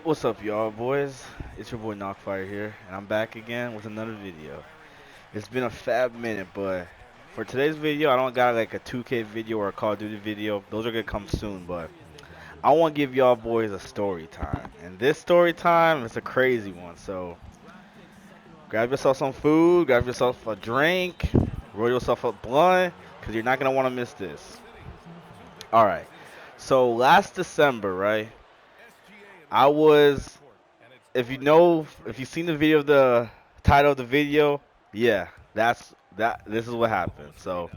What's up, y'all, boys? It's your boy Knockfire here, and I'm back again with another video. It's been a fab minute, but for today's video, I don't got like a 2K video or a Call of Duty video. Those are gonna come soon, but I want to give y'all boys a story time. And this story time is a crazy one, so grab yourself some food, grab yourself a drink, roll yourself a blunt, because you're not gonna want to miss this. Alright, so last December, right, I was if you've seen the video of the title of the video, yeah, this is what happened. So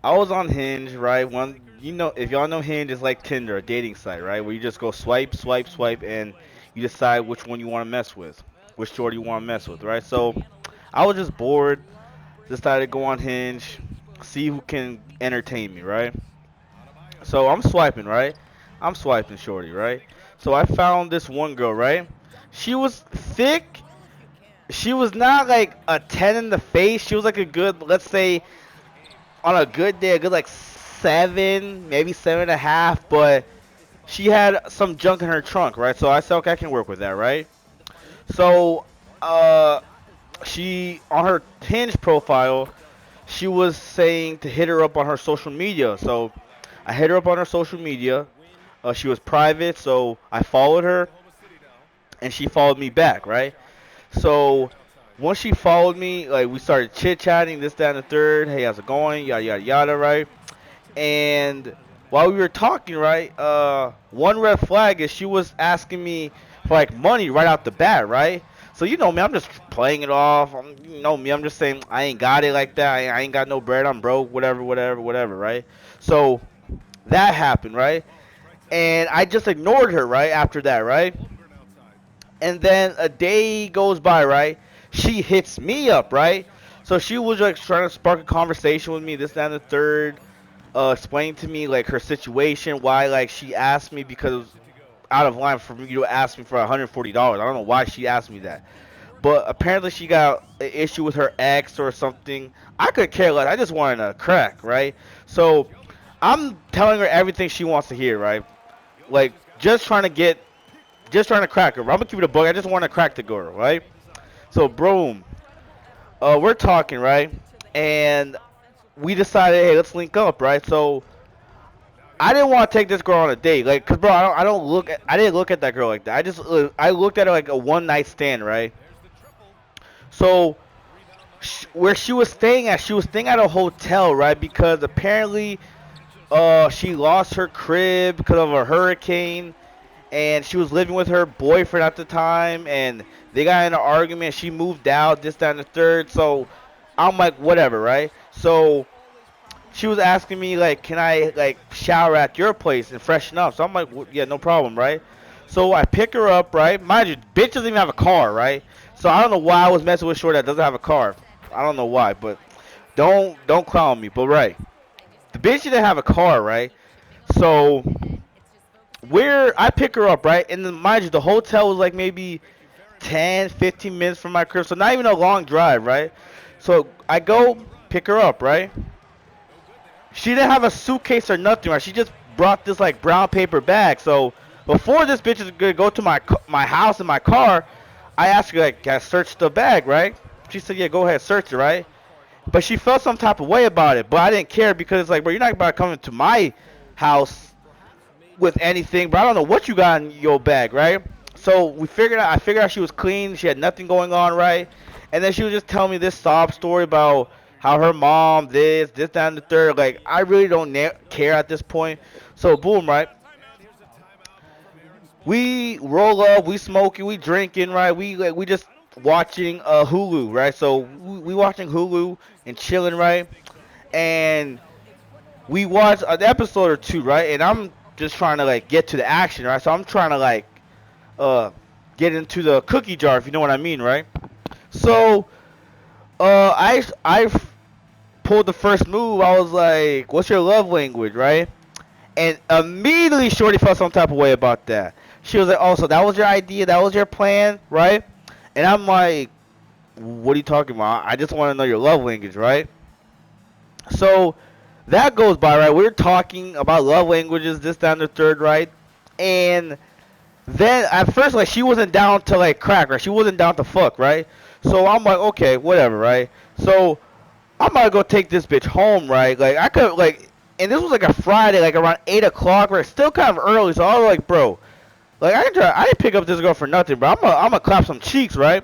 I was on Hinge, right? If y'all know Hinge is like Tinder, a dating site, right? Where you just go swipe, swipe, swipe, and you decide which one you want to mess with, which shorty you want to mess with, right? So I was just bored, decided to go on Hinge, see who can entertain me, right? So I'm swiping, right? I'm swiping shorty, right? So I found this one girl, right? She was thick. She was not like a 10 in the face. She was like a good, let's say, on a good day, a good like 7, maybe 7.5. But she had some junk in her trunk, right? So I said, okay, I can work with that, right? So, uh, she on her Hinge profile, she was saying to hit her up on her social media. So I hit her up on her social media. She was private, so I followed her, and she followed me back, right? So once she followed me, like we started chit chatting, this, that, and the third. Hey, how's it going? Yada yada yada, right? And while we were talking, right, one red flag is she was asking me for like money right out the bat, right? So you know me, I'm just playing it off. You know me, I'm just saying I ain't got it like that. I ain't got no bread. I'm broke. Whatever, whatever, whatever, right? So that happened, right? And I just ignored her, right, after that, right? And then a day goes by, right? She hits me up, right? So she was like trying to spark a conversation with me, this, that, and the third, explain to me like her situation, why like she asked me because it was out of line for me to ask me for $140. I don't know why she asked me that, but apparently she got an issue with her ex or something. I could care less. I just wanted a crack, right? So I'm telling her everything she wants to hear, right? Like just trying to crack her. I'm gonna keep it a bug. I just want to crack the girl, right? So, boom. We're talking, right? And we decided, hey, let's link up, right? So, I didn't want to take this girl on a date, like, cause bro, I didn't look at that girl like that. I looked at her like a one night stand, right? So, where she was staying at a hotel, right? Because apparently, she lost her crib because of a hurricane, and she was living with her boyfriend at the time, and they got in an argument. She moved out, this, that, and the third. So I'm like, whatever, right? So she was asking me like, can I like shower at your place and freshen up? So I'm like, yeah, no problem, right? So I pick her up, right? Mind you, bitch doesn't even have a car, right? So I don't know why I was messing with short that doesn't have a car. I don't know why, but don't clown me. But right, the bitch didn't have a car, right? So where I pick her up, right? And then mind you, the hotel was like maybe 10, 15 minutes from my crib, so not even a long drive, right? So I go pick her up, right? She didn't have a suitcase or nothing, right? She just brought this like brown paper bag. So before this bitch is gonna go to my house in my car, I asked her like, can I search the bag, right? She said, yeah, go ahead, search it, right? But she felt some type of way about it, but I didn't care because it's like, bro, you're not about to come into my house with anything, but I don't know what you got in your bag, right? So I figured out she was clean, she had nothing going on, right? And then she was just telling me this sob story about how her mom, this, that, and the third. Like, I really don't care at this point. So, boom, right? We roll up, we smoking, we drinking, right? We just watching Hulu, right? So we watching Hulu and chilling, right? And we watched an episode or two, right? And I'm just trying to like get to the action, right? So I'm trying to like uh get into the cookie jar, if you know what I mean, right? So I pulled the first move. I was like, "What's your love language?" Right? And immediately, Shorty felt some type of way about that. She was like, "Oh, so that was your idea? That was your plan, right?" And I'm like, "What are you talking about? I just want to know your love language, right?" So that goes by, right? We're talking about love languages, this, that, and the third, right? And Then at first, like, she wasn't down to like crack, right? She wasn't down to fuck, right? So I'm like, okay, whatever, right? So I'm gonna go take this bitch home, right? Like I could like, and this was like a Friday, like around 8 o'clock, right? Still kind of early, so I was like, bro, like I didn't pick up this girl for nothing, bro. I'm gonna clap some cheeks, right?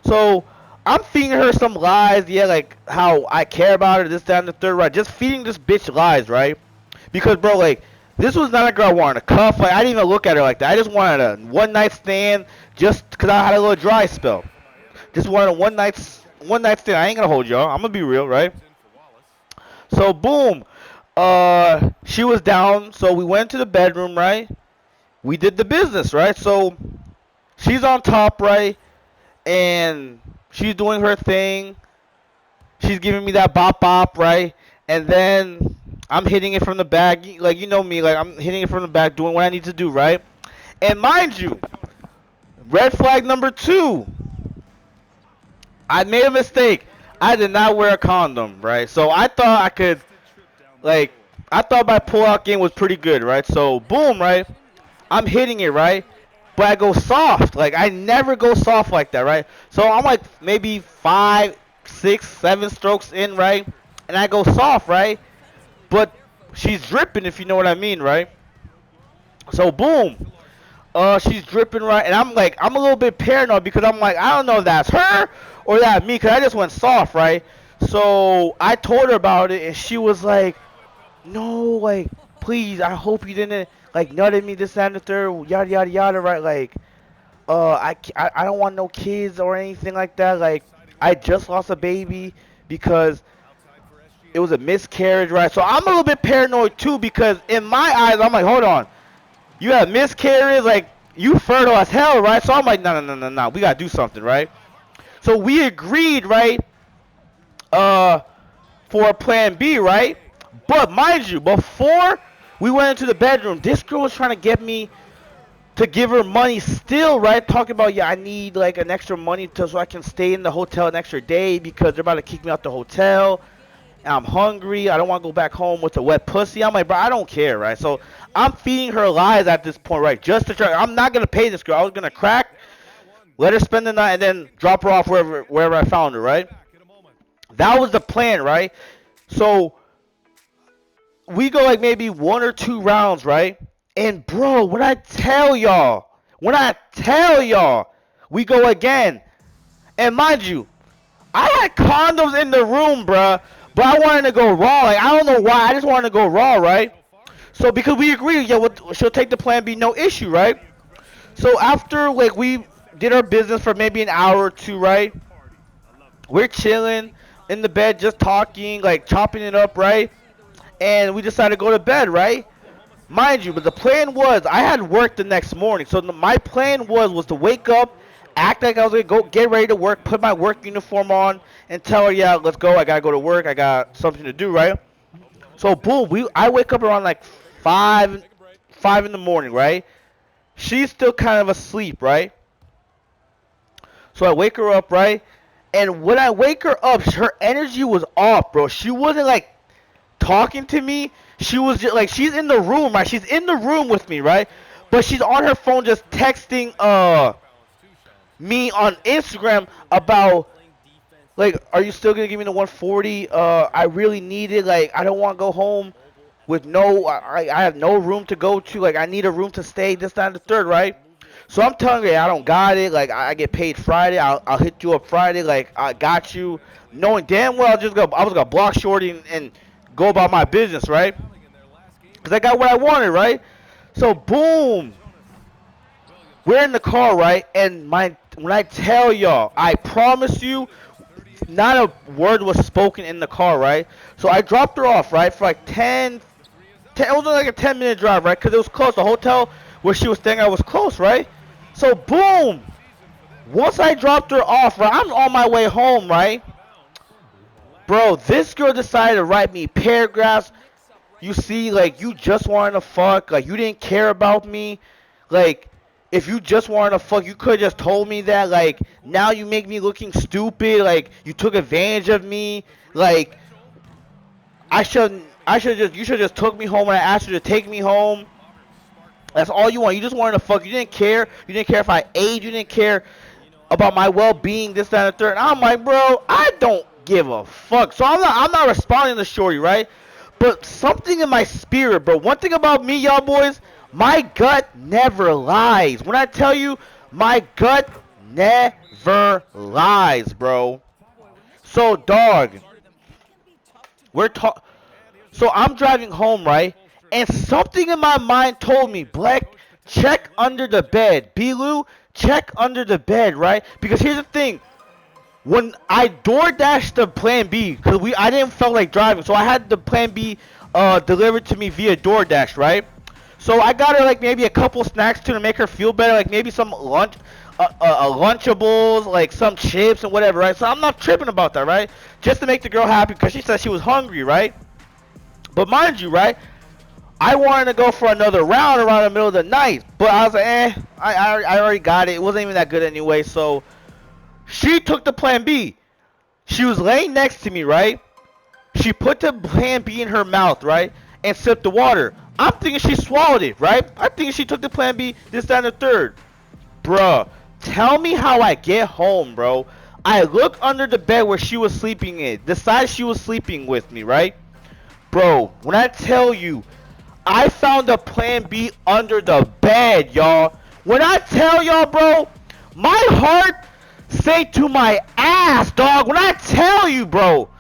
So I'm feeding her some lies, yeah, like how I care about her, this, that, and the third, right? Just feeding this bitch lies, right? Because, bro, like, this was not a girl I wanted to cuff. Like, I didn't even look at her like that. I just wanted a one night stand, just because I had a little dry spell. Just wanted a one night stand. I ain't gonna hold y'all. I'm gonna be real, right? So boom, she was down. So we went to the bedroom, right? We did the business, right? So she's on top, right? And she's doing her thing. She's giving me that bop bop, right? And then I'm hitting it from the back, like you know me, like I'm hitting it from the back, doing what I need to do, right? And mind you, red flag number two, I made a mistake. I did not wear a condom, right? So I thought I could, like, I thought my pull-out game was pretty good, right? So boom, right? I'm hitting it, right? But I go soft. Like, I never go soft like that, right? So I'm like maybe 5, 6, 7 strokes in, right? And I go soft, right? But she's dripping, if you know what I mean, right? So boom, she's dripping, right? And I'm like, I'm a little bit paranoid because I'm like, I don't know if that's her or that me, because I just went soft, right? So I told her about it, and she was like, no, like, please, I hope you didn't, like, nut at me, this, that, and the third, yada, yada, yada, right? Like, I don't want no kids or anything like that. Like, I just lost a baby because it was a miscarriage, right? So I'm a little bit paranoid too because in my eyes, I'm like, hold on, you have miscarriage, like you fertile as hell, right? So I'm like, no, no, no, no, no, we gotta do something, right? So we agreed, right? Uh, for a plan B, right? But mind you, before we went into the bedroom, this girl was trying to get me to give her money still, right? Talking about, yeah, I need like an extra money so I can stay in the hotel an extra day because they're about to kick me out the hotel. And I'm hungry. I don't want to go back home with a wet pussy. I'm like, bro, I don't care, right? So I'm feeding her lies at this point, right? Just to try. I'm not gonna pay this girl. I was gonna crack, let her spend the night, and then drop her off wherever I found her, right? That was the plan, right? So we go like maybe 1 or 2 rounds, right? And bro, when I tell y'all, we go again. And mind you, I had condoms in the room, bruh. But I wanted to go raw. Like, I don't know why. I just wanted to go raw, right? So, because we agreed, yeah, she'll take the plan B, no issue, right? So, after, like, we did our business for maybe an hour or two, right? We're chilling in the bed, just talking, like, chopping it up, right? And we decided to go to bed, right? Mind you, but the plan was, I had work the next morning. So, my plan was to wake up, act like I was going to go get ready to work, put my work uniform on, and tell her, yeah, let's go. I got to go to work. I got something to do, right? So, boom, I wake up around like 5 in the morning, right? She's still kind of asleep, right? So, I wake her up, right? And when I wake her up, her energy was off, bro. She wasn't like talking to me. She was just like, she's in the room, right? She's in the room with me, right? But she's on her phone just texting me on Instagram about, like, are you still gonna give me the 140? I really need it. Like, I don't want to go home with I have no room to go to. Like, I need a room to stay. This, that, and the third, right? So I'm telling her, I don't got it. Like, I get paid Friday. I'll hit you up Friday. Like, I got you. Knowing damn well I was gonna block Shorty and go about my business, right? Because I got what I wanted, right? So, boom. We're in the car, right? And when I tell y'all, I promise you, not a word was spoken in the car, right? So I dropped her off, right? For like 10, it was like a 10-minute drive, right? Because it was close. The hotel where she was staying at was close, right? So, boom. Once I dropped her off, right? I'm on my way home, right? Bro, this girl decided to write me paragraphs. You see, like, you just wanted to fuck. Like, you didn't care about me. Like, if you just wanted to fuck, you could have just told me that. Like, now you make me looking stupid. Like, you took advantage of me. Like, you should just took me home when I asked you to take me home. That's all you want. You just wanted to fuck. You didn't care. You didn't care if I ate. You didn't care about my well-being, this, that, and the third. And I'm like, bro, I don't give a fuck. So I'm not responding to shorty, right? But something in my spirit, bro. One thing about me, y'all boys, my gut never lies. When I tell you, my gut never lies, bro. So, dog, we're talking. So I'm driving home, right? And something in my mind told me, Black, check under the bed. B-Lou, check under the bed, right? Because here's the thing. When I door dashed the Plan B, because I didn't feel like driving, so I had the Plan B delivered to me via DoorDash, right? So I got her like maybe a couple snacks to make her feel better, like maybe some Lunchables, like some chips and whatever, right? So I'm not tripping about that, right? Just to make the girl happy, because she said she was hungry, right? But mind you, right? I wanted to go for another round around the middle of the night, but I was like, I already got it. It wasn't even that good anyway, so she took the Plan B. She was laying next to me, right? She put the Plan B in her mouth, right? And sipped the water. I'm thinking she swallowed it, right? I'm thinking she took the Plan B, this, that, and the third. Bruh, tell me how I get home, bro. I look under the bed where she was sleeping in. The side she was sleeping with me, right? Bro, when I tell you, I found a Plan B under the bed, y'all. When I tell y'all, bro, my heart sank to my ass, dog. When I tell you, bro.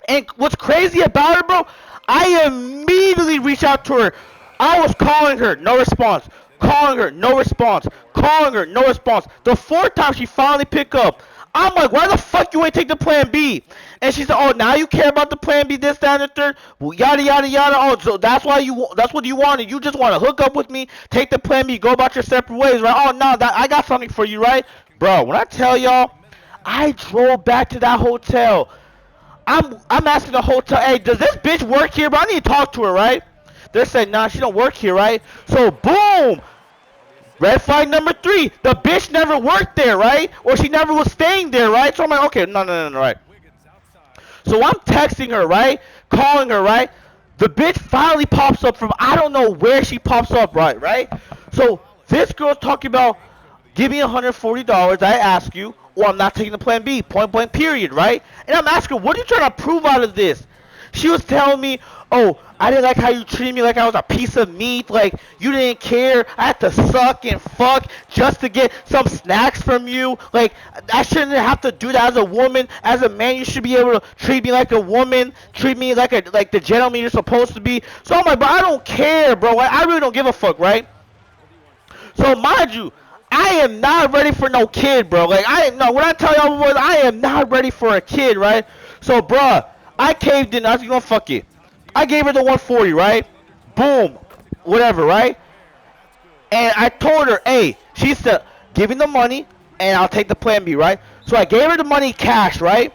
And what's crazy about it, bro, I immediately reached out to her. I was calling her, no response. Calling her, no response. Calling her, no response. The fourth time she finally picked up. I'm like, why the fuck you ain't take the Plan B? And she said, oh, now you care about the Plan B, this, that, and the third. Well, yada, yada, yada. Oh, so that's what you wanted. You just want to hook up with me, take the Plan B, go about your separate ways, right? Oh, no, I got something for you, right? Bro, when I tell y'all, I drove back to that hotel. I'm asking the hotel, hey, does this bitch work here? But I need to talk to her, right? They're saying, nah, she don't work here, right? So, boom! Red flag number 3. The bitch never worked there, right? Or she never was staying there, right? So I'm like, okay, no, right. So I'm texting her, right? Calling her, right? The bitch finally pops up from, I don't know where she pops up, right? So this girl's talking about, give me $140, I ask you, or I'm not taking the Plan B, point blank period, right? And I'm asking her, what are you trying to prove out of this? She was telling me, oh, I didn't like how you treated me like I was a piece of meat, like you didn't care, I had to suck and fuck just to get some snacks from you, like I shouldn't have to do that as a woman. As a man, you should be able to treat me like a woman, treat me like the gentleman you're supposed to be. So I'm like, but I don't care, bro, I really don't give a fuck, right? So mind you, I am not ready for no kid, bro. Like when I tell y'all boys, I am not ready for a kid, right? So, bruh, I caved in. I was gonna fuck it. I gave her the 140, right? Boom, whatever, right? And I told her, hey, she said, give me the money, and I'll take the Plan B, right? So I gave her the money cash, right?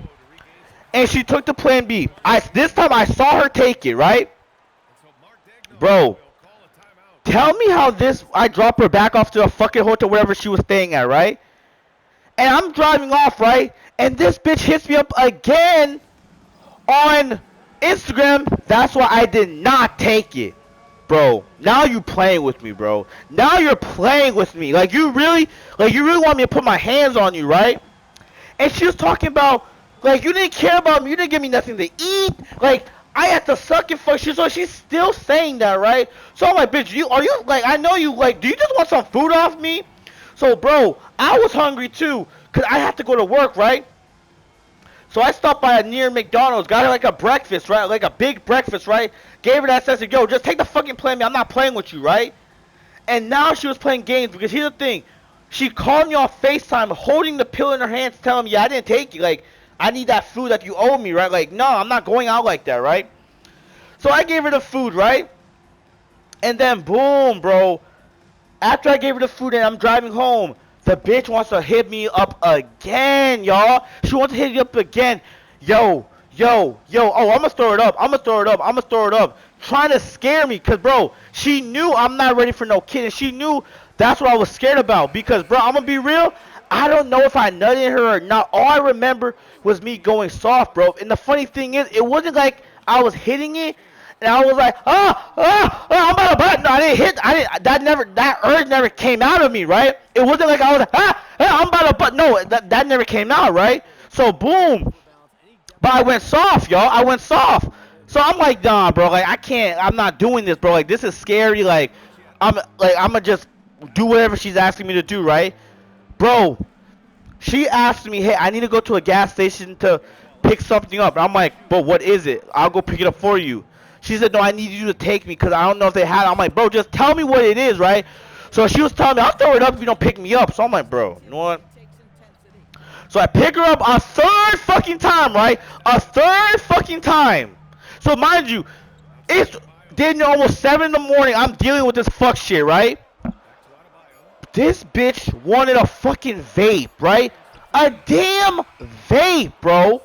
And she took the Plan B. This time I saw her take it, right? Bro, tell me how I dropped her back off to the fucking hotel wherever she was staying at, right? And I'm driving off, right? And this bitch hits me up again on Instagram. That's why I did not take it. Bro, now you playing with me, bro. Now you're playing with me. Like you really want me to put my hands on you, right? And she was talking about, like, you didn't care about me. You didn't give me nothing to eat. Like, I had to suck and fuck. So she's still saying that, right? So I'm like, bitch, I know you, like, do you just want some food off me? So, bro, I was hungry, too, because I had to go to work, right? So I stopped by a near McDonald's, got her, like, a breakfast, right? Like, a big breakfast, right? Gave her that, said, yo, just take the fucking Plan B. I'm not playing with you, right? And now she was playing games, because here's the thing. She called me on FaceTime, holding the pill in her hands, telling me, yeah, I didn't take it. Like, I need that food that you owe me, right? Like, no, I'm not going out like that, right? So I gave her the food, right? And then, boom, bro. After I gave her the food and I'm driving home, the bitch wants to hit me up again, y'all. She wants to hit me up again. Yo. Oh, I'm going to throw it up. Trying to scare me. Because, bro, she knew I'm not ready for no kid. And she knew that's what I was scared about. Because, bro, I'm going to be real. I don't know if I nutted her or not. All I remember was me going soft, bro. And the funny thing is, it wasn't like I was hitting it. And I was like, I'm about to butt. No, I didn't hit. I didn't. That urge never came out of me, right? It wasn't like I was like, I'm about to butt. No, that never came out, right? So boom. But I went soft, y'all. I went soft. So I'm like, nah, bro. Like I can't. I'm not doing this, bro. Like this is scary. I'm gonna just do whatever she's asking me to do, right? Bro, she asked me, hey, I need to go to a gas station to pick something up. And I'm like, bro, what is it? I'll go pick it up for you. She said, no, I need you to take me because I don't know if they had it. I'm like, bro, just tell me what it is, right? So she was telling me, I'll throw it up if you don't pick me up. So I'm like, bro, you know what? So I pick her up a third fucking time, right? A third fucking time. So mind you, it's then almost 7 in the morning. I'm dealing with this fuck shit, right? This bitch wanted a fucking vape, right? A damn vape, bro.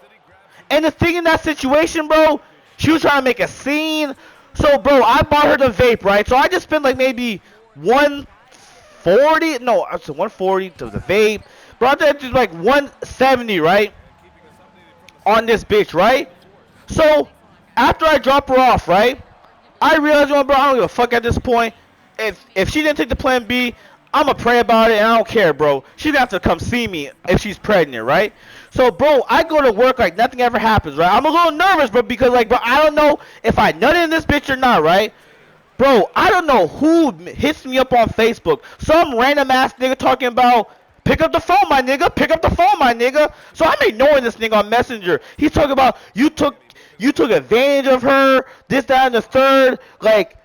And the thing in that situation, bro, she was trying to make a scene. So, bro, I bought her the vape, right? So I just spent like maybe 140. No, I said 140 to the vape. Bro, I think it's like 170, right? On this bitch, right? So after I drop her off, right? I realized, bro, I don't give a fuck at this point. If she didn't take the plan B, I'ma pray about it and I don't care, bro. She's gonna have to come see me if she's pregnant, right? So, bro, I go to work like nothing ever happens, right? I'm a little nervous, bro, because like, bro, I don't know if I nut in this bitch or not, right? Bro, I don't know who hits me up on Facebook. Some random ass nigga talking about pick up the phone, my nigga. Pick up the phone, my nigga. So I'm ignoring this nigga on Messenger. He's talking about you took advantage of her, this, that, and the third. Like,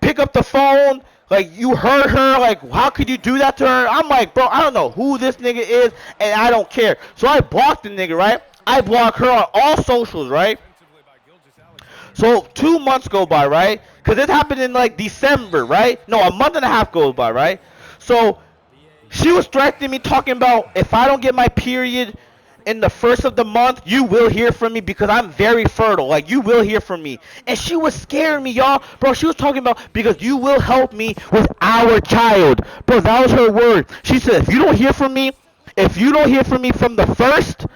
pick up the phone. Like, you hurt her. Like, how could you do that to her? I'm like, bro, I don't know who this nigga is, and I don't care. So I blocked the nigga, right? I blocked her on all socials, right? So 2 months go by, right? Because this happened in like December, right? No, a month and a half goes by, right? So she was threatening me, talking about if I don't get my period in the first of the month, you will hear from me because I'm very fertile. Like, you will hear from me. And she was scaring me, y'all. Bro, she was talking about because you will help me with our child. Bro, that was her word. She said, if you don't hear from me, from the first,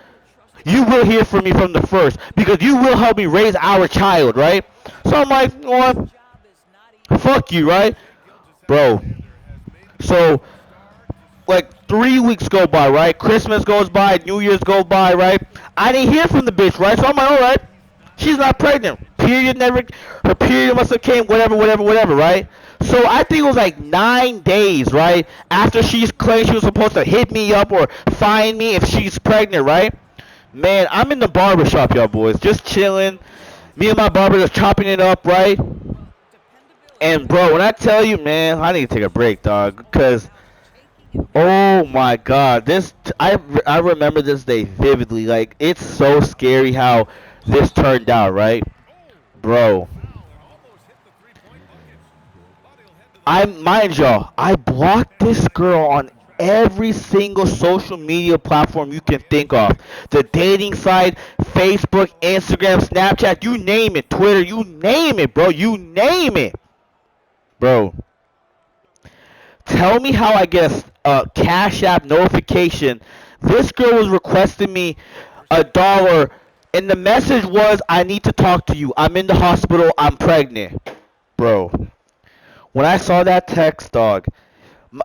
you will hear from me from the first because you will help me raise our child, right? So I'm like, you know what? Fuck you, right? Bro. So, like 3 weeks go by, right? Christmas goes by, New Year's go by, right? I didn't hear from the bitch, right? So I'm like, all right, she's not pregnant. Her period must have came, whatever, right? So I think it was like 9 days, right? After she claimed she was supposed to hit me up or find me if she's pregnant, right? Man, I'm in the barbershop, y'all boys, just chilling. Me and my barber just chopping it up, right? And bro, when I tell you, man, I need to take a break, dog, cause oh my God, I remember this day vividly. Like, it's so scary how this turned out, right, bro? Mind y'all, I blocked this girl on every single social media platform you can think of. The dating site, Facebook, Instagram, Snapchat, you name it, Twitter, you name it, bro. You name it, bro. Tell me how I get a Cash App notification. This girl was requesting me $1, and the message was, I need to talk to you. I'm in the hospital. I'm pregnant. Bro, when I saw that text, dog,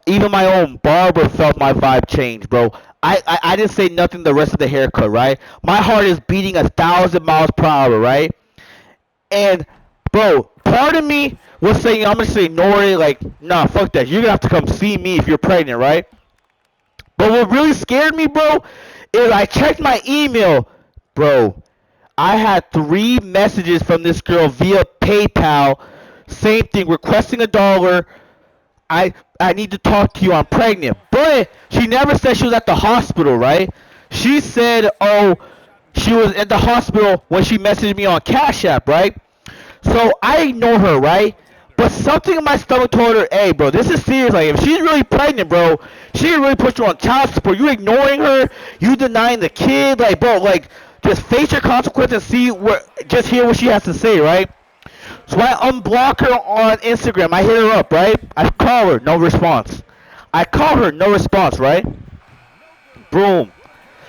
even my own barber felt my vibe change, bro. I didn't say nothing the rest of the haircut, right? My heart is beating 1,000 miles per hour, right? And, bro, part of me was saying, I'm going to say ignore it, like, nah, fuck that. You're going to have to come see me if you're pregnant, right? But what really scared me, bro, is I checked my email. Bro, I had 3 messages from this girl via PayPal. Same thing, requesting $1. I need to talk to you. I'm pregnant. But she never said she was at the hospital, right? She said, oh, she was at the hospital when she messaged me on Cash App, right? So I ignore her, right? But something in my stomach told her, hey, bro, this is serious. Like, if she's really pregnant, bro, she can really put you on child support. You ignoring her, you denying the kid, like, bro, like, just face your consequences and just hear what she has to say, right? So I unblock her on Instagram. I hit her up, right? I call her, no response. I call her, no response, right? Boom.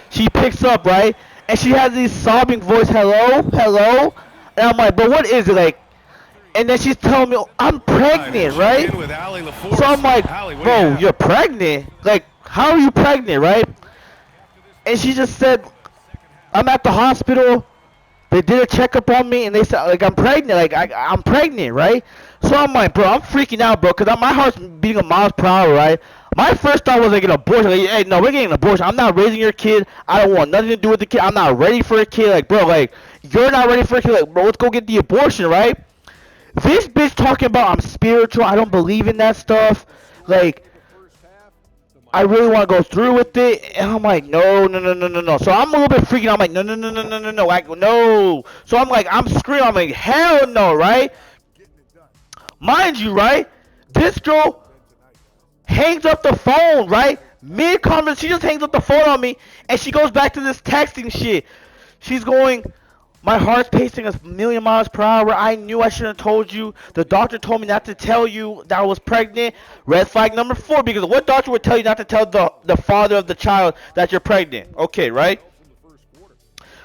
She picks up, right? And she has this sobbing voice, hello, hello. And I'm like, but what is it? Like, And then she's telling me, oh, I'm pregnant, right? So I'm like, bro, you're pregnant? Like, how are you pregnant, right? And she just said, I'm at the hospital. They did a checkup on me, and they said, like, I'm pregnant. Like, I'm pregnant, right? So I'm like, bro, I'm freaking out, bro, because my heart's beating a miles per hour, right? My first thought was, like, an abortion. Like, hey, no, we're getting an abortion. I'm not raising your kid. I don't want nothing to do with the kid. I'm not ready for a kid. Like, bro, like, you're not ready for a kid. Like, bro, let's go get the abortion, right? This bitch talking about I'm spiritual. I don't believe in that stuff. Like, I really want to go through with it, and I'm like, no, no, no, no, no, no. So I'm a little bit freaking out. I'm like, no, no, no, no, no, no, no, like, no. So I'm like, I'm screaming. I'm like, hell no, right? Mind you, right? This girl hangs up the phone, right? Mid comment, she just hangs up the phone on me, and she goes back to this texting shit. She's going, my heart's pacing a million miles per hour. I knew I shouldn't have told you. The doctor told me not to tell you that I was pregnant. Red flag number 4, because what doctor would tell you not to tell the father of the child that you're pregnant? Okay, right?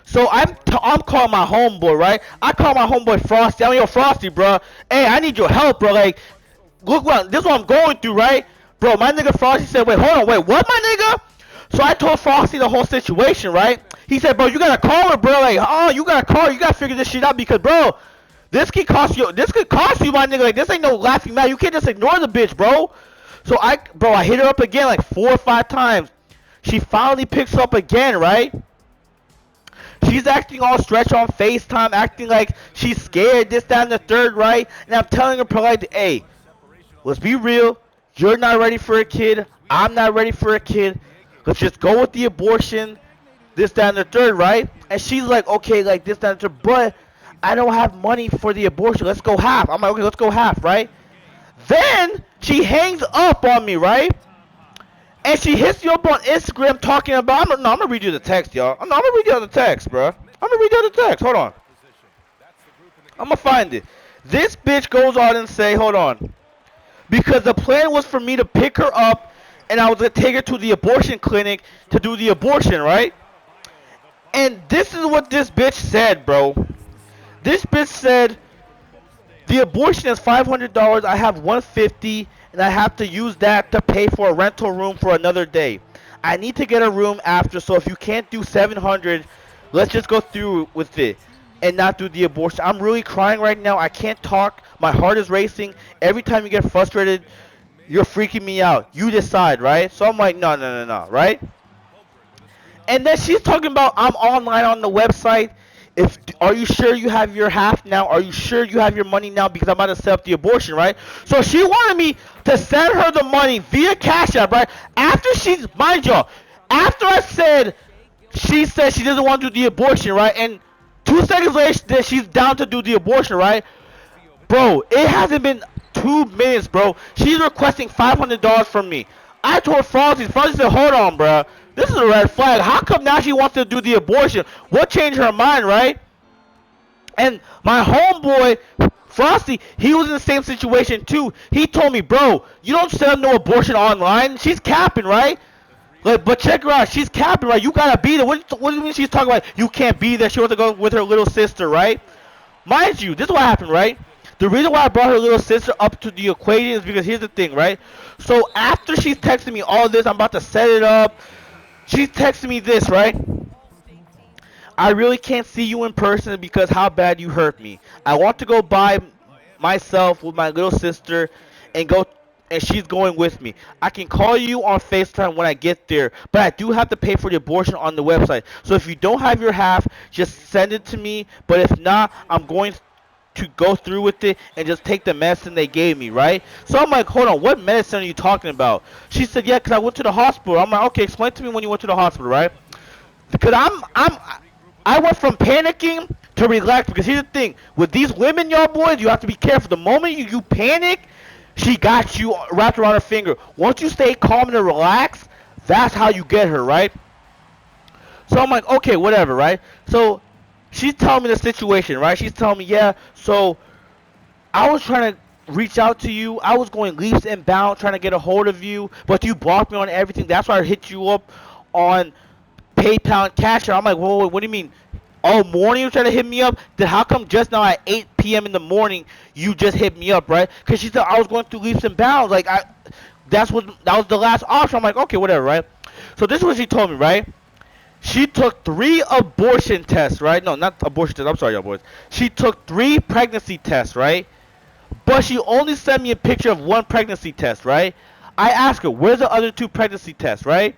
So I'm calling my homeboy, right? I call my homeboy Frosty. I'm like, yo, Frosty, bro. Hey, I need your help, bro. Like, look this is what I'm going through, right? Bro, my nigga Frosty said, wait, hold on, wait, what, my nigga? So I told Frosty the whole situation, right? He said, bro, you gotta call her, bro. Like, oh, you gotta call her. You gotta figure this shit out because, bro, this could cost you, my nigga. Like, this ain't no laughing matter. You can't just ignore the bitch, bro. So I hit her up again like 4 or 5 times. She finally picks up again, right? She's acting all stretched on FaceTime, acting like she's scared, this, that, and the third, right? And I'm telling her politely, hey, let's be real. You're not ready for a kid. I'm not ready for a kid. Let's just go with the abortion, this, that, and the third, right? And she's like, okay, like this, that, and the third, but I don't have money for the abortion. Let's go half. I'm like, okay, let's go half, right? Then she hangs up on me, right? And she hits you up on Instagram talking about, I'm going to read you the text, y'all. I'm going to read you the text, bro. I'm going to read you the text. Hold on. I'm going to find it. This bitch goes on and say, hold on. Because the plan was for me to pick her up and I was going to take her to the abortion clinic to do the abortion, right? And this is what this bitch said, bro. This bitch said, the abortion is $500. I have $150, and I have to use that to pay for a rental room for another day. I need to get a room after, so if you can't do $700, let's just go through with it and not do the abortion. I'm really crying right now. I can't talk. My heart is racing. Every time you get frustrated, you're freaking me out. You decide, right? So I'm like, no, no, no, no, right? And then she's talking about I'm online on the website. Are you sure you have your half now? Are you sure you have your money now? Because I'm about to set up the abortion, right? So she wanted me to send her the money via Cash App, right? After mind y'all, after I said, she said she doesn't want to do the abortion, right? And 2 seconds later, she's down to do the abortion, right? Bro, it hasn't been 2 minutes, bro. She's requesting $500 from me. I told Frosty said, hold on, bro. This is a red flag. How come now she wants to do the abortion? What changed her mind, right? And my homeboy, Frosty, he was in the same situation too. He told me, bro, you don't sell no abortion online. She's capping, right? Like, but check her out. She's capping, right? You gotta be there. What do you mean she's talking about? You can't be there. She wants to go with her little sister, right? Mind you, this is what happened, right? The reason why I brought her little sister up to the equation is because here's the thing, right? So after she's texting me all this, I'm about to set it up. She's texting me this, right? I really can't see you in person because how bad you hurt me. I want to go by myself with my little sister and she's going with me. I can call you on FaceTime when I get there, but I do have to pay for the abortion on the website. So if you don't have your half, just send it to me. But if not, I'm going to go through with it and just take the medicine they gave me, right? So I'm like, hold on, what medicine are you talking about? She said, yeah, because I went to the hospital. I'm like, okay, explain to me when you went to the hospital, right? Because I went from panicking to relax, because here's the thing, with these women, y'all boys, you have to be careful. The moment you panic, she got you wrapped around her finger. Once you stay calm and relax, that's how you get her, right? So I'm like, okay, whatever, right? So she's telling me the situation, right? She's telling me, yeah, so I was trying to reach out to you. I was going leaps and bounds trying to get a hold of you, but you blocked me on everything. That's why I hit you up on PayPal and Cash App. I'm like, whoa, what do you mean all morning you trying to hit me up, then how come just now at 8 p.m. in the morning you just hit me up, right? Because she said I was going through leaps and bounds. Like, that was the last option. I'm like, okay, whatever, right? So this is what she told me, right? She took 3 abortion tests, right? No, not abortion tests. I'm sorry, y'all boys. She took 3 pregnancy tests, right? But she only sent me a picture of 1 pregnancy test, right? I asked her, where's the other 2 pregnancy tests, right?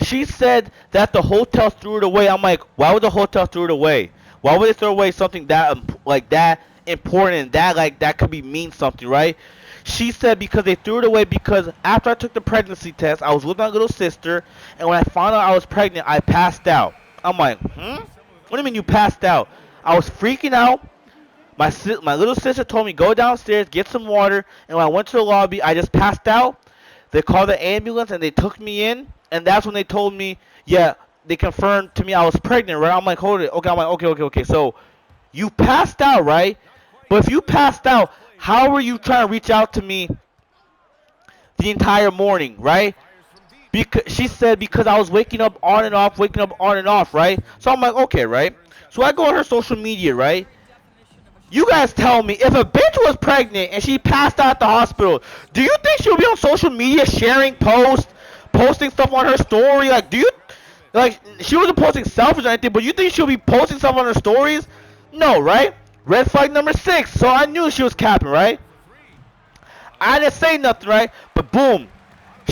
She said that the hotel threw it away. I'm like, why would the hotel throw it away? Why would they throw away something that like that important and that like that could be mean something, right? She said because they threw it away because after I took the pregnancy test, I was with my little sister, and when I found out I was pregnant, I passed out. I'm like, What do you mean you passed out? I was freaking out. My little sister told me go downstairs, get some water, and when I went to the lobby, I just passed out. They called the ambulance and they took me in, and that's when they told me, yeah, they confirmed to me I was pregnant, right? I'm like, hold it, okay. I'm like, okay. So you passed out, right? But if you passed out, how were you trying to reach out to me the entire morning, right? Because she said because I was waking up on and off, right? So I'm like, okay, right? So I go on her social media, right? You guys tell me, if a bitch was pregnant and she passed out at the hospital, do you think she'll be on social media sharing posts, posting stuff on her story? Like, she wasn't posting selfies or anything, but you think she'll be posting stuff on her stories? No, right? Red flag number 6. So I knew she was capping, right? I didn't say nothing, right? But boom,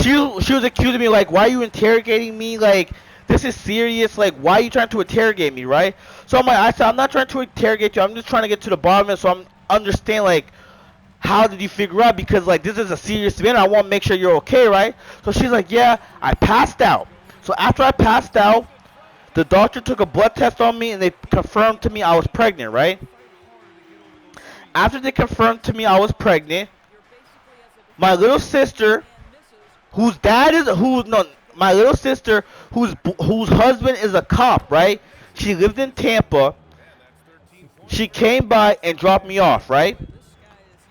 she was accusing me like, why are you interrogating me? Like, this is serious. Like, why are you trying to interrogate me, right? So I said, I'm not trying to interrogate you. I'm just trying to get to the bottom of it so I'm understand, like, how did you figure out? Because, like, this is a serious event. I want to make sure you're okay, right? So she's like, yeah, I passed out. So after I passed out, the doctor took a blood test on me and they confirmed to me I was pregnant, right? After they confirmed to me I was pregnant, my little sister, my little sister, whose husband is a cop, right? She lived in Tampa. She came by and dropped me off, right?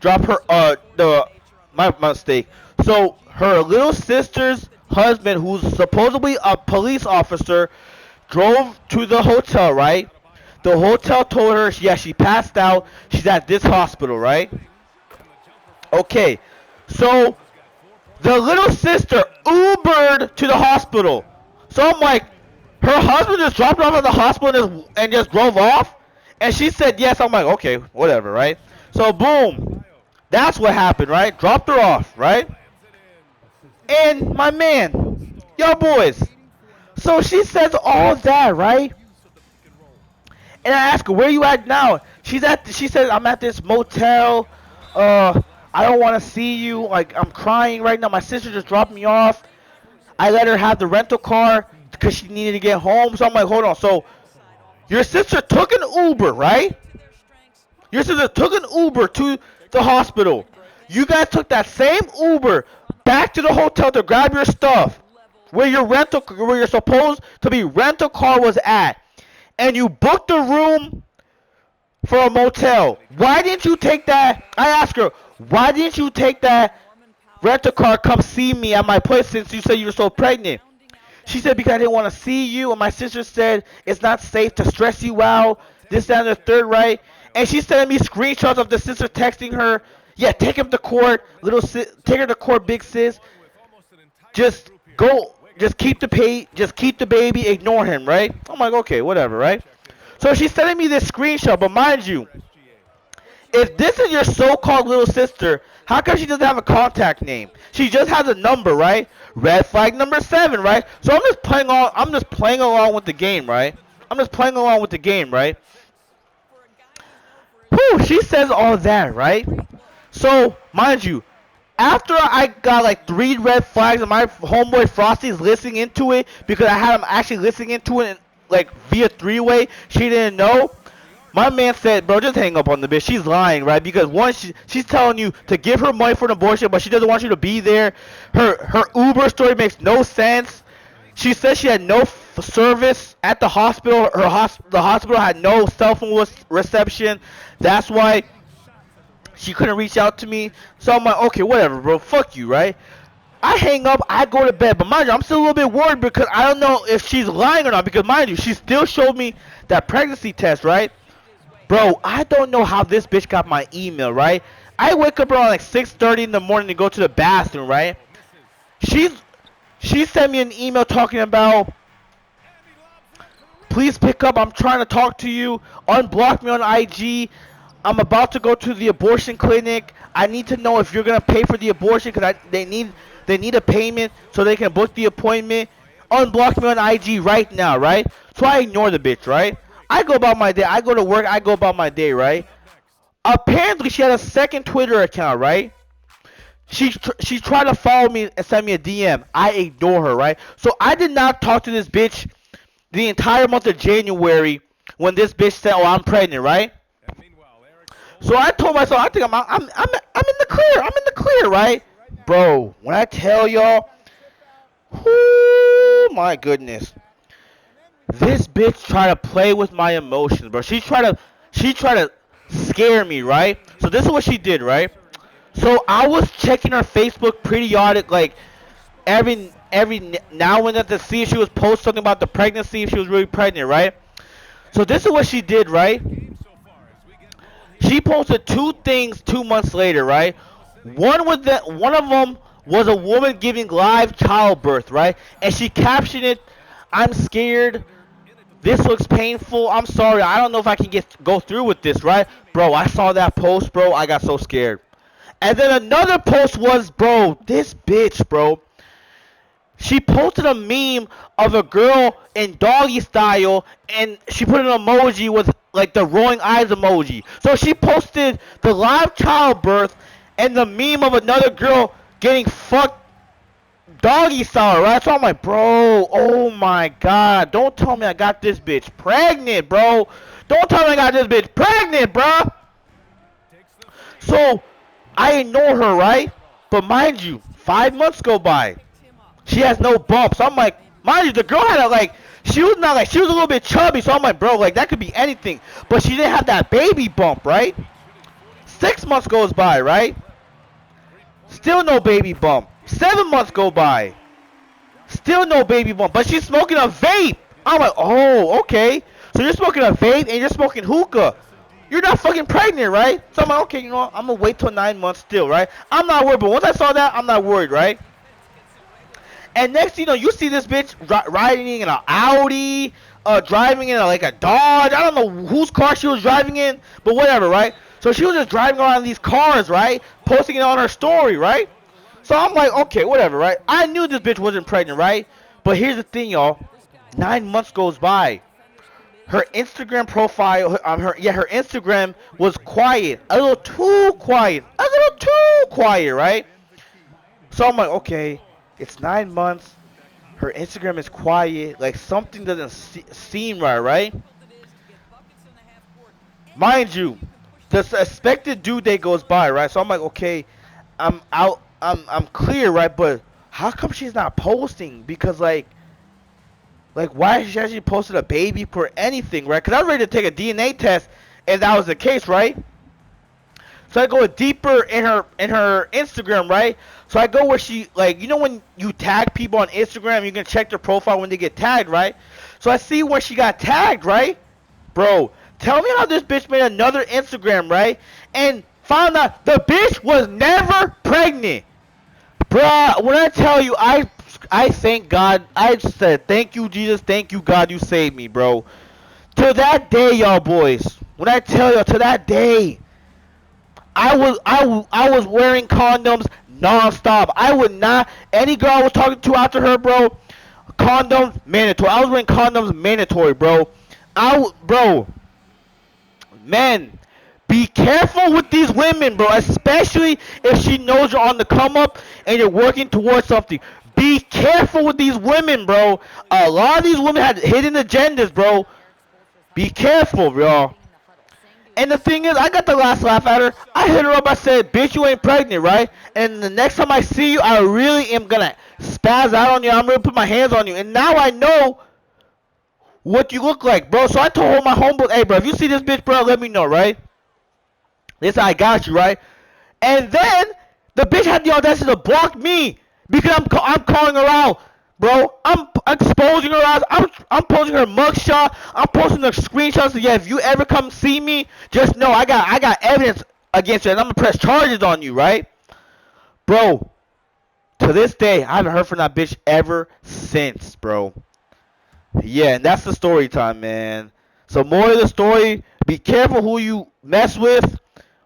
My mistake. So her little sister's husband, who's supposedly a police officer, drove to the hotel, right? The hotel told her, yeah, she passed out. She's at this hospital, right? Okay, so the little sister Ubered to the hospital. So I'm like, her husband just dropped her off at the hospital and just drove off? And she said yes. I'm like, okay, whatever, right? So boom, that's what happened, right? Dropped her off, right? And my man, yo boys. So she says all that, right? And I ask her, where you at now? She said, I'm at this motel. I don't want to see you. Like, I'm crying right now. My sister just dropped me off. I let her have the rental car because she needed to get home. So I'm like, hold on. So your sister took an Uber, right? Your sister took an Uber to the hospital. You guys took that same Uber back to the hotel to grab your stuff where you're supposed to be rental car was at. And you booked a room for a motel. Why didn't you take that? I asked her, why didn't you take that rental car come see me at my place since you said you were so pregnant? She said because I didn't want to see you, and my sister said it's not safe to stress you out, this, that, and the third, right? And she's sending me screenshots of the sister texting her, yeah, take him to court, take her to court, big sis. Just keep the baby, ignore him, right? I'm like, okay, whatever, right? So she's sending me this screenshot, but mind you, if this is your so-called little sister, how come she doesn't have a contact name? She just has a number, right? Red flag number 7, right? So I'm just playing along with the game, right? Whew, she says all that, right? So, mind you, after I got like 3 red flags and my homeboy Frosty is listening into it because I had him actually listening into it like via 3-way, she didn't know. My man said, bro, just hang up on the bitch. She's lying, right? Because one, she's telling you to give her money for an abortion, but she doesn't want you to be there. Her Uber story makes no sense. She said she had no service at the hospital. The hospital had no cell phone reception. That's why she couldn't reach out to me. So I'm like, okay, whatever, bro. Fuck you, right? I hang up, I go to bed. But mind you, I'm still a little bit worried because I don't know if she's lying or not. Because mind you, she still showed me that pregnancy test, right? Bro, I don't know how this bitch got my email, right? I wake up around like 6:30 in the morning to go to the bathroom, right? She's she sent me an email talking about, please pick up. I'm trying to talk to you. Unblock me on IG. I'm about to go to the abortion clinic. I need to know if you're gonna pay for the abortion because they need a payment so they can book the appointment. Unblock me on IG right now, right? So I ignore the bitch, right? I go about my day. I go to work. I go about my day, right? Apparently, she had a second Twitter account, right? She tried to follow me and send me a DM. I ignore her, right? So I did not talk to this bitch the entire month of January when this bitch said, "Oh, I'm pregnant," right? So I told myself, I think I'm in the clear. I'm in the clear, right? Bro, when I tell y'all, oh my goodness, this bitch tried to play with my emotions, bro. She tried to scare me, right? So this is what she did, right? So I was checking her Facebook periodic, like every now and then to see if she was post something about the pregnancy, if she was really pregnant, right? So this is what she did, right? She posted two things 2 months later, right? One of them was a woman giving live childbirth, right? And she captioned it, "I'm scared. This looks painful. I'm sorry. I don't know if I can go through with this," right? Bro, I saw that post, bro. I got so scared. And then another post was, bro, this bitch, bro. She posted a meme of a girl in doggy style, and she put an emoji with like the rolling eyes emoji. So she posted the live childbirth and the meme of another girl getting fucked doggy style, right? So I'm like, bro, oh my god, don't tell me I got this bitch pregnant, bro. Don't tell me I got this bitch pregnant, bro. So I ignore her, right? But mind you, 5 months go by. She has no bumps. So I'm like, mind you, the girl had she was not like, she was a little bit chubby. So I'm like, bro, like that could be anything. But she didn't have that baby bump, right? 6 months goes by, right? Still no baby bump. 7 months go by. Still no baby bump. But she's smoking a vape. I'm like, oh, okay. So you're smoking a vape and you're smoking hookah. You're not fucking pregnant, right? So I'm like, okay, you know what? I'm going to wait till 9 months still, right? I'm not worried. But once I saw that, I'm not worried, right? And next, you see this bitch riding in an Audi, driving in like a Dodge. I don't know whose car she was driving in, but whatever, right? So she was just driving around these cars, right? Posting it on her story, right? So I'm like, okay, whatever, right? I knew this bitch wasn't pregnant, right? But here's the thing, y'all. 9 months goes by. Her Instagram profile, her Instagram was quiet. A little too quiet. A little too quiet, right? So I'm like, okay. It's 9 months. Her Instagram is quiet. Like something doesn't seem right, right? Mind you, the suspected due date goes by, right? So I'm like, okay, I'm out. I'm clear, right? But how come she's not posting? Because like why has she actually posted a baby for anything, right? Because I was ready to take a DNA test if that was the case, right? So I go deeper in her Instagram, right? So I go where she, like, when you tag people on Instagram, you can check their profile when they get tagged, right? So I see where she got tagged, right? Bro, tell me how this bitch made another Instagram, right? And found out the bitch was never pregnant. Bruh, when I tell you, I thank God. I said, thank you, Jesus. Thank you, God, you saved me, bro. To that day, y'all boys. When I tell y'all, to that day. I was wearing condoms non-stop. I would not, any girl I was talking to after her, bro, condoms mandatory. I was wearing condoms mandatory, bro. Bro, men, be careful with these women, bro, especially if she knows you're on the come up and you're working towards something. Be careful with these women, bro. A lot of these women have hidden agendas, bro. Be careful, bro. And the thing is, I got the last laugh at her. I hit her up. I said, bitch, you ain't pregnant, right? And the next time I see you, I really am going to spaz out on you. I'm going to put my hands on you. And now I know what you look like, bro. So I told my homeboy, hey, bro, if you see this bitch, bro, let me know, right? This I got you, right? And then the bitch had the audacity to block me. Because I'm calling her out, bro. I'm exposing her out. I'm posting her mugshot. I'm posting the screenshots. So yeah, if you ever come see me, just know I got evidence against you, and I'm gonna press charges on you, right, bro? To this day, I haven't heard from that bitch ever since, bro. Yeah, and that's the story time, man. So more of the story: be careful who you mess with.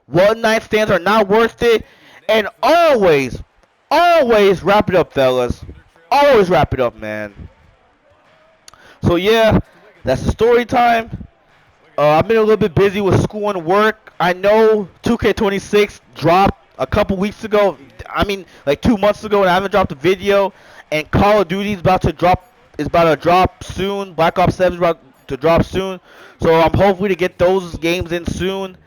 One night stands are not worth it, and always wrap it up, fellas. Always wrap it up, man. So yeah, that's the story time. I've been a little bit busy with school and work. I know 2K26 dropped a couple weeks ago. I mean, like 2 months ago, and I haven't dropped a video. And Call of Duty is about to drop. Is about to drop soon. Black Ops 7 is about to drop soon. So I'm hopefully to get those games in soon.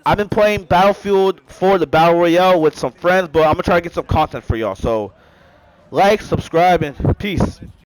I've been playing Battlefield for the Battle Royale with some friends, but I'm gonna try to get some content for y'all. So like, subscribe, and peace.